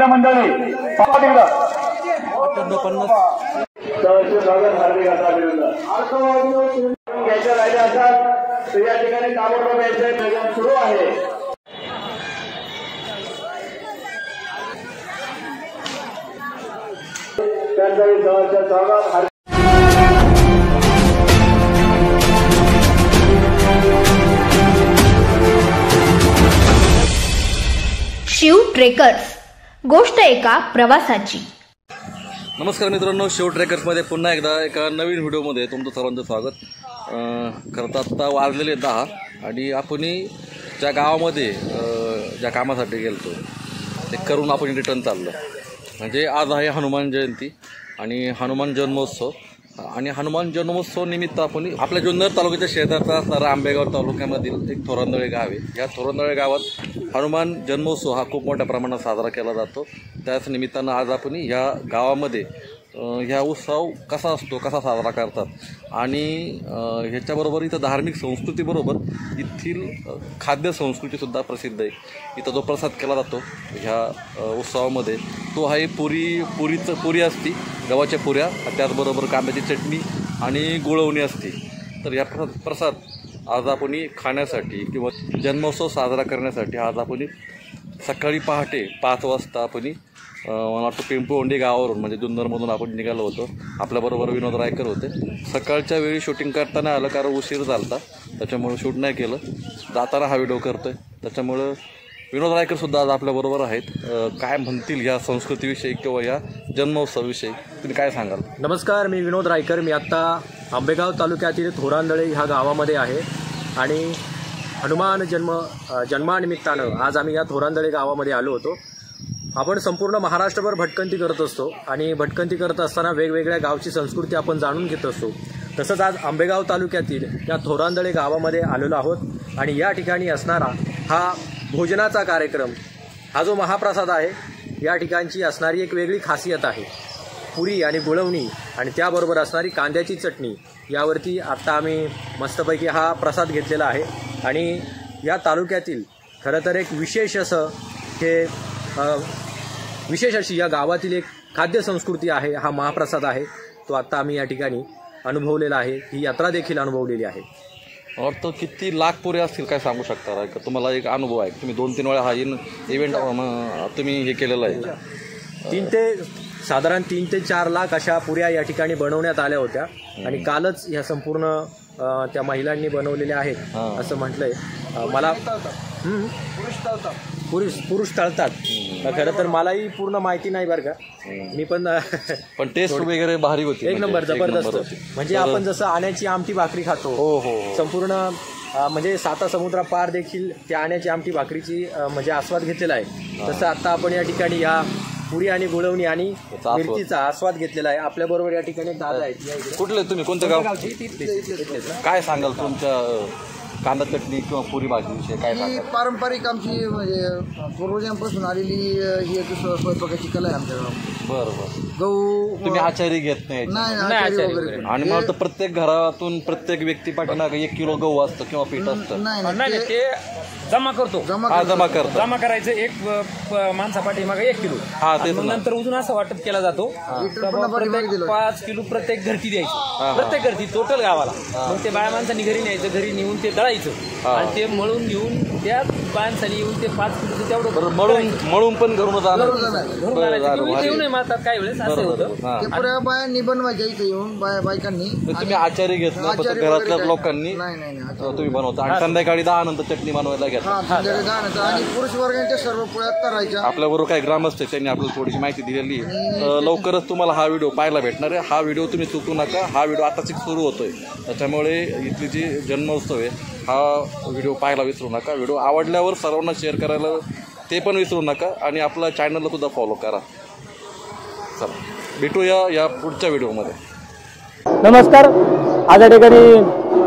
महिला मंडळी पाठीला घ्यायच्या राहिल्या असतात तर या ठिकाणी ताबडतोब यायचं नियोजन सुरू आहे। त्यांच्याही सहर्ष स्वागत। शिव ट्रेकर्स, गोष्ट एका प्रवासाची। नमस्कार मित्रांनो, शिव ट्रेकर्समध्ये पुन्हा एकदा एका नवीन व्हिडिओमध्ये तुमचं सर्वांचं स्वागत। खरं तर आत्ता वाजलेले 10 आणि आपण ज्या गावामध्ये ज्या कामासाठी गेलतो ते करून आपण रिटर्न चाललो। म्हणजे आज आहे हनुमान जयंती आणि हनुमान जन्मोत्सव आणि हनुमान जन्मोत्सव निमित्त आपण आपल्या जुन्नर तालुक्याच्या शेजारचा असणारा आंबेगाव तालुक्यामधील एक थोरांदळे गाव आहे। या थोरांदळे गावात हनुमान जन्मोत्सव हा खूप मोठ्या प्रमाणात साजरा केला जातो। त्याच निमित्तानं आज आपण ह्या गावामध्ये ह्या उत्सव कसा असतो, कसा साजरा करतात आणि ह्याच्याबरोबर इथं धार्मिक संस्कृतीबरोबर येथील खाद्य संस्कृतीसुद्धा प्रसिद्ध आहे। इथं जो प्रसाद केला जातो ह्या उत्सवामध्ये तो आहे पुरी असती, गव्हाच्या पुऱ्या, त्याचबरोबर कांद्याची चटणी आणि गुळवणी असते। तर या प्रसाद आज आपण खाण्यासाठी किंवा जन्मोत्सव साजरा करण्यासाठी आज आपण सकाळी पहाटे 5 वाजता आपण मला वाटतं पिंपळवंडी गावावरून म्हणजे जुन्नरमधून आपण निघालो होतो। आपल्याबरोबर विनोद रायकर होते। सकाळच्या वेळी शूटिंग करताना आलं कारण उशीर झाला, त्याच्यामुळे शूट नाही केलं। जाताना हा व्हिडिओ करतो आहे, त्याच्यामुळं विनोद रायकरसुद्धा आज आपल्याबरोबर आहेत। काय म्हणतील या संस्कृतीविषयी किंवा या जन्मोत्सवाविषयी तुम्ही काय सांगाल? नमस्कार, मी विनोद रायकर। मी आत्ता आंबेगाव तालुक्यातील थोरांदळे ह्या गावामध्ये आहे आणि हनुमान जन्मानिमित्तानं आज आम्ही या थोरांदळे गावामध्ये आलो होतो। आपण संपूर्ण महाराष्ट्रभर भटकंती करत असतो आणि भटकंती करत असताना वेगवेगळ्या गावची संस्कृती आपण जाणून घेत असतो। तसंच आज आंबेगाव तालुक्यातील या थोरांदळे गावामध्ये आलेलो आहोत आणि या ठिकाणी असणारा हा भोजनाचा कार्यक्रम, हा जो महाप्रसाद आहे, या ठिकाणची असणारी एक वेगळी खासियत आहे। पुरी आणि गुळवणी आणि त्याबरोबर असणारी कांद्याची चटणी, यावरती आत्ता आम्ही मस्तपैकी हा प्रसाद घेतलेला आहे। आणि या तालुक्यातील खरं तर एक विशेष अशी या गावातील एक खाद्य संस्कृती आहे, हा महाप्रसाद आहे, तो आत्ता आम्ही या ठिकाणी अनुभवलेला आहे। ही यात्रा देखील अनुभवलेली आहे। वाटतं किती लाख पुरे असतील काय सांगू शकता का? तुम्हाला एक अनुभव आहे, तुम्ही 2-3 वेळा हा इव्हेंट तुम्ही हे केलेलं आहे। साधारण 3 ते 4 लाख अशा पुऱ्या या ठिकाणी बनवण्यात आल्या होत्या आणि कालच ह्या संपूर्ण त्या महिलांनी बनवलेल्या आहेत असं म्हटलंय मला। पुरुष तळतात। खरं तर मलाही पूर्ण माहिती नाही बरं का, मी पण टेस्ट वगैरे भारी होती, एक नंबर जबरदस्त। म्हणजे आपण जसं आण्याची आमटी भाकरी खातो, हो संपूर्ण म्हणजे 7 समुद्रा पार देखील त्या आण्याची आमटी भाकरीची म्हणजे आस्वाद घेतलेला आहे, तसं आता आपण या ठिकाणी या पुरी आणि गुळवणी आणि मिरचीचा आस्वाद घेतलेला आहे। आपल्या बरोबर या ठिकाणी दादा आहेत। कुठले तुम्ही, कोणत्या गाव? काय सांगाल तुमच्या कांदा चटणी किंवा पुरी भाजीविषयी काय सांगाल? पारंपरिक आमची म्हणजे पूर्वजांपासून आलेली ही एक स्वयंपाकाची कला आहे आमच्या गावात। बरोबर। गहू तुम्ही आचारी घेत नाही? नाही। आणि मला तर प्रत्येक घरातून प्रत्येक व्यक्ती पाठीमागे 1 किलो गहू असतं किंवा पीठ असतं? नाही, ते जमा करतो, जमा करायचं एक माणसापाठी मागे 1 किलो। नंतर अजून असं वाटप केला जातो 5 किलो प्रत्येक घरती द्यायची, प्रत्येक घरती टोटल गावाला। मग ते बाया माणसांनी घरी न्यायचं, घरी नेऊन ते दळायचं आणि ते मळून घेऊन त्या माणसांनी येऊन ते 5 किलोचं तेवढं मळून पण घरून काही वेळेस असं होतं पुऱ्या बायांनी बनवायच्या इथे येऊन बायकांनी। तुम्ही आचारी घेत नाही, घरातल्या लोकांनी तुम्ही बनवता आणि संध्याकाळी 10 नंतर चटणी बनवायला घेता आणि पुरुष वर्गांच्या सर्व पुऱ्या करायच्या। आपल्याबरोबर काही ग्रामस्थ त्यांनी आपल्याला थोडीशी माहिती दिलेली आहे। लवकरच तुम्हाला हा व्हिडिओ पाहायला भेटणार आहे। हा व्हिडिओ तुम्ही चुकू नका, हा व्हिडिओ आताच सुरू होतोय, त्याच्यामुळे इथली जी जन्मोत्सव आहे हा व्हिडिओ पाहायला विसरू नका। व्हिडिओ आवडल्यावर सर्वांना शेअर करायला ते पण विसरू नका आणि आपल्या चॅनलला सुद्धा फॉलो करा। चला भेटूया या पुढच्या व्हिडिओमध्ये। नमस्कार, आज या ठिकाणी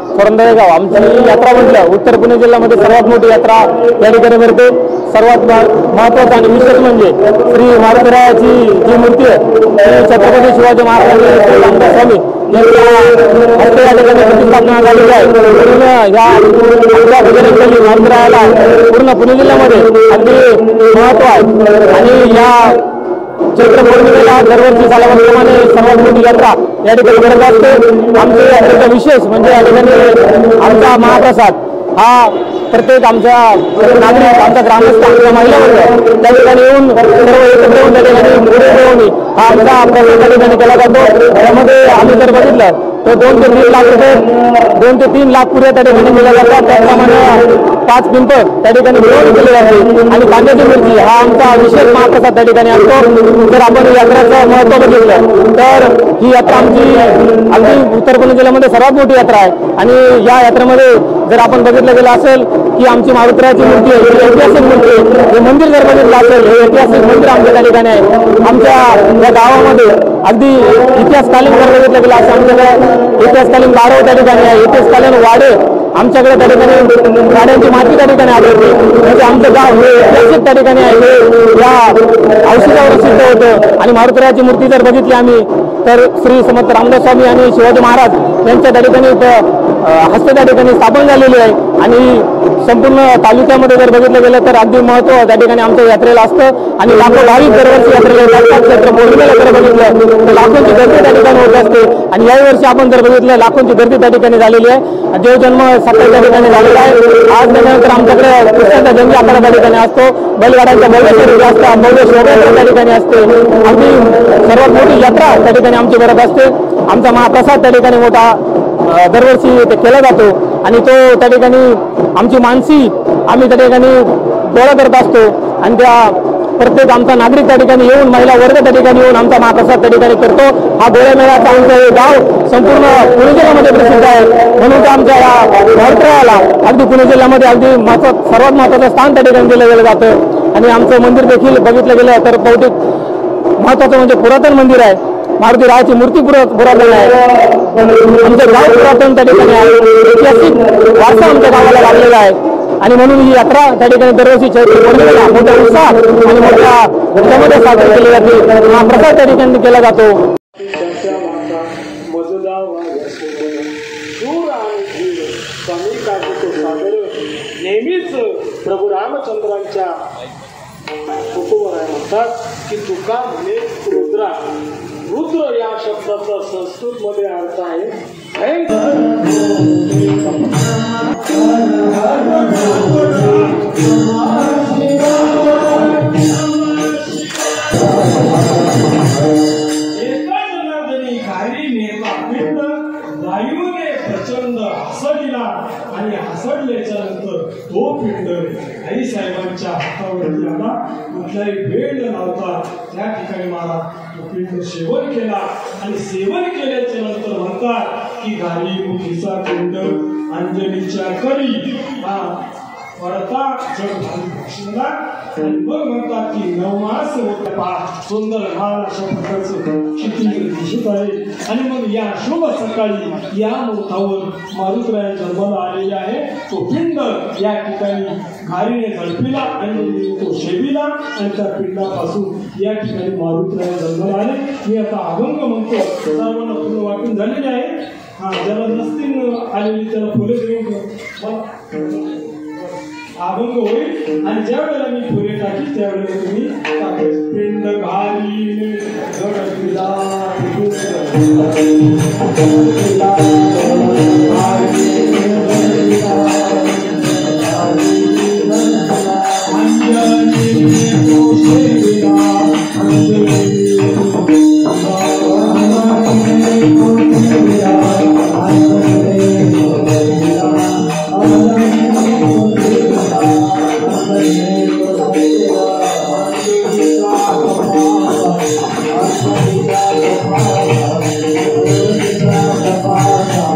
थोरांदळे गाव आमची यात्रा म्हटलं उत्तर पुणे जिल्ह्यामध्ये सर्वात मोठी यात्रा या ठिकाणी भरते। सर्वात महत्त्वाचं आणि विशेष म्हणजे श्री मारुतीरायाची जी मूर्ती आहे ती छत्रपती शिवाजी महाराज स्वामी हस्ते या ठिकाणी प्रतिष्ठापना झालेली आहे. म्हणून या बजरंगबली मंदिराला पूर्ण पुणे जिल्ह्यामध्ये अगदी महत्व आहे. आणि या चैत्र पौर्णिमेला दरवर्षी सालाप्रमाणे सर्वात मोठी यात्रा या ठिकाणी करत असते. आमच्या यात्रेचा विशेष म्हणजे या ठिकाणी आमचा महाप्रसाद हा प्रत्येक आमच्या नागरिक, आमचा ग्रामस्थ, आमच्या महिला वर्ग त्या ठिकाणी येऊन सर्व एकत्र येऊन त्या ठिकाणी पुढे घेऊन हा आमचा प्रसाद त्या ठिकाणी केला जातो. त्यामध्ये आम्ही जर बघितलं तर 2 ते 3 लाख रुपये, 2 ते 3 लाख पुऱ्या त्या ठिकाणी केल्या जातात. त्याप्रमाणे 5 पिंप त्या ठिकाणी मिळवून केले जाते. आणि कांद्याची मिरची हा आमचा विशेष महाप्रसाद त्या ठिकाणी असतो. जर आपण यात्रेचं महत्त्व बघितलं तर ही यात्रा आमची अगदी उत्तर पुणे जिल्ह्यामध्ये सर्वात मोठी यात्रा आहे. आणि या यात्रेमध्ये जर आपण बघितलं गेलं असेल की आमची मारुतीरायाची मूर्ती आहे, ही ऐतिहासिक मूर्ती आहे. हे मंदिर जर बघितलं असेल, हे ऐतिहासिक मंदिर आमच्या त्या ठिकाणी आहे. आमच्या या गावामध्ये अगदी इतिहासकालीन जर बघितलं गेलं असं आमच्याकडे इतिहासकालीन गारव त्या ठिकाणी आहे, इतिहासकालीन वाडे आमच्याकडे त्या ठिकाणी गाड्यांची माती त्या ठिकाणी आढळते. म्हणजे आमचं गाव हे ऐतिहासिक त्या ठिकाणी आहे. हे या औषधावर सिद्ध होतं. आणि मारुतीरायाची मूर्ती जर बघितली आम्ही तर श्री समर्थ रामदास स्वामी आणि शिवाजी महाराज यांच्या त्या ठिकाणी हस्ते त्या ठिकाणी स्थापन झालेली आहे. आणि संपूर्ण तालुक्यामध्ये जर बघितलं गेलं तर अगदी महत्त्व त्या ठिकाणी आमच्या यात्रेला असतं. आणि लाखो भाविक दरवर्षी यात्रेला येतात. चैत्र पौर्णिमेला जर बघितलं तर लाखोंची गर्दी त्या ठिकाणी होत असते. आणि याही वर्षी आपण जर बघितलं लाखोंची गर्दी त्या ठिकाणी झालेली आहे. देवजन्म सकाळी त्या ठिकाणी झालेला आहे. आज त्यानंतर आमच्याकडे कृष्णाचा जंगी आखाडा त्या ठिकाणी असतो. बैलगाड्यांच्या भव्य शर्यती असतात, भव्य शोभायात्रा त्या ठिकाणी असते. अगदी सर्वात मोठी यात्रा त्या ठिकाणी आमची करत असते. आमचा महाप्रसाद त्या ठिकाणी मोठा दरवर्षी ते केला जातो. आणि तो त्या ठिकाणी आमची मानसी आम्ही त्या ठिकाणी गोळा करत असतो. आणि त्या प्रत्येक आमचा नागरिक त्या ठिकाणी येऊन, महिला वर्ग त्या ठिकाणी येऊन आमचा महाप्रसाद त्या ठिकाणी करतो. हा गोळ्यामेळ्याचा आमचं हे गाव संपूर्ण पुणे जिल्ह्यामध्ये प्रसिद्ध आहे. म्हणून तर आमच्या या महत्वाला अगदी पुणे जिल्ह्यामध्ये अगदी सर्वात महत्त्वाचं स्थान त्या ठिकाणी दिलं गेलं जातं. आणि आमचं मंदिर देखील बघितलं गेलं तर बहुतेक महत्त्वाचं म्हणजे पुरातन मंदिर आहे. मारुती रायाची मूर्ती पुरातन आहे. आमचं गाव पुरातन त्या ठिकाणी आहे. ऐतिहासिक वारसा आमच्या गावाला लाभलेला आहे. आणि म्हणून ही यात्रा त्या ठिकाणी दरवर्षी चैत्र पौर्णिमेला मोठ्या उत्साह आणि मोठ्या ह्याच्यामध्ये साजरी केली जाते. हा प्रसाद त्या ठिकाणी केला जातो. नेहमीच प्रभू रामचंद्रांच्या उपवर आहे. म्हणतात की तुका म्हणे रुद्रा. रुद्र या शब्दाचा संस्कृत मध्ये अर्थ आहे एका जनार्दनी खाली नेला पिंड वायूने प्रचंड हसडला. आणि हसडल्याच्या नंतर तो पिंड आई साहेबांच्या हातावरती आला. कुठलाही भेद नव्हता. त्या ठिकाणी मला तो पिंड सेवन केला. आणि सेवन केल्याच्या नंतर म्हणतात की गाली मुखीचा पिंड अंजलीच्या करी हा पडता जग घालून बक्षिला. आणि मग म्हणतात की 9 मास होते पहा सुंदर लहान अशा प्रकारचं चित्र दिसत आहे. आणि मग या शुभ सकाळी या मुहूर्तावर मारुतीराया जन्माला आलेले आहे. तो पिंड या ठिकाणी घारीने झडपिला आणि तो शेविला. आणि त्या पिंडापासून या ठिकाणी मारुतीराया जन्माला आले. मी आता अभंग म्हणतो. सर्वांना फुलं वाटून झालेली आहे. हा ज्याला नसतील आलेली त्याला फुले देऊन अभंग होईल. आणि ज्या वेळेला मी फुले टाकी त्यावेळेला तुम्ही टाकायचं. पिंड घाली झडपिला Thank you.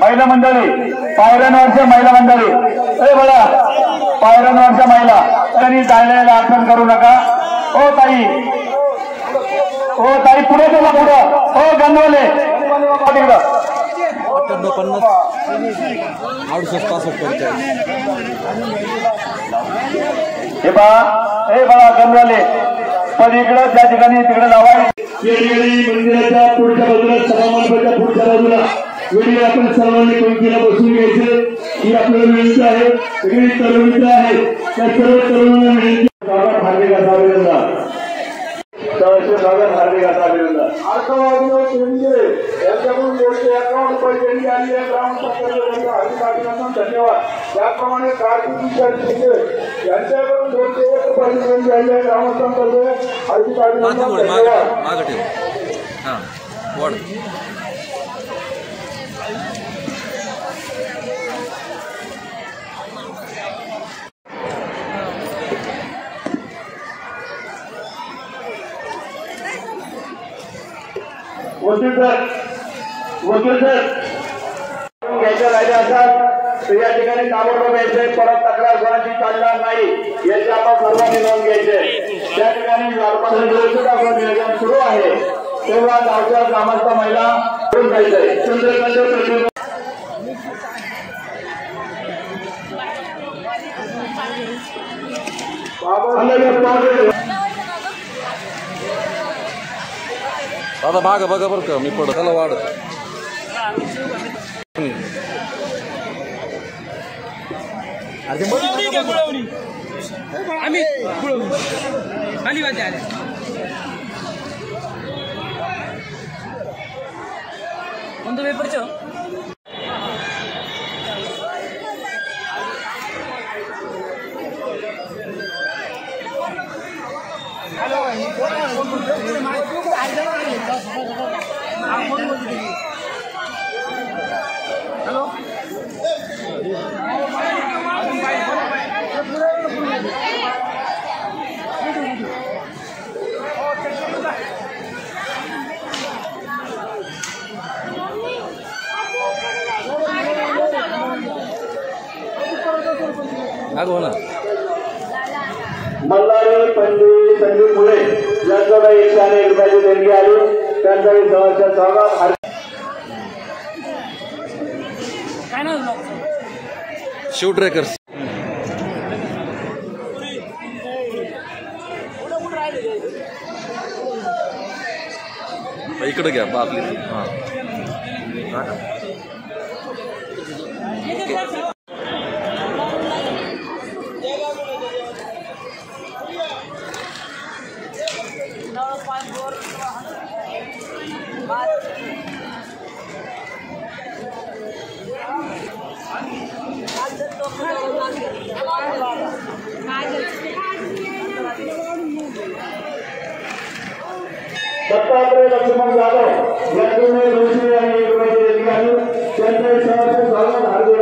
महिला मंडळी, पायऱ्यांवरच्या महिला मंडळी, ए बघा पायऱ्यांवरच्या महिला त्यांनी जायला अडचण करू नका. ओ ताई पुढे चला पुढं. हो गंधवले तिकडं 58 68 65. हे बघा गंधवले पण इकडं त्या ठिकाणी तिकडे लावा. मंदिराच्या पुढच्या बाजूला सभामंडपाच्या पुढच्या बाजूला वेळी आपण सर्वांनी पंक्तीला बसून घ्यायचे ही आपल्याला विनंती आहे. सगळी तरुण आहे त्या सर्व तरुणांना विनंती हार्दिक अभिनंदन. हार्दिक अभिनंदन. यांच्याकडून 251 रुपये देणगी आली आहे. हार्दिक अभिनंदन, धन्यवाद. त्याप्रमाणे कार्तिक यांच्याकडून 201 रुपये देणगी आली आहे. ग्रामस्थांतर्फे हार्दिक अभिनंदन, धन्यवाद. वकील सर घ्यायच्या राहिल्या असतात तर या ठिकाणी ताबडतोब यायचे. परत तक्रार कोणाची चालणार नाही याची आपण सर्वांनी नोंद घ्यायचे. त्या ठिकाणी नियोजन सुरू आहे तेव्हा गावच्या ग्रामस्थ महिला करून जायचंय. चंद्रकांत दादा माग बघा बरं का मी पडत त्याला वाढ. आम्ही खाली वाटे आले. कोणतं पेपरचं मल्हारी पंडित संदीप मुळे यांच्याकडे 101 रुपयाची देणगी आली. त्यांचाही सहर्ष स्वागत. शिव ट्रेकर्स इकडे घ्या बापली. दत्तात्रय लक्ष्मण जाधव यांच्याकडे 201 रुपयाची देणगी आली. त्यांचे सहर्ष स्वागत. हार्दिक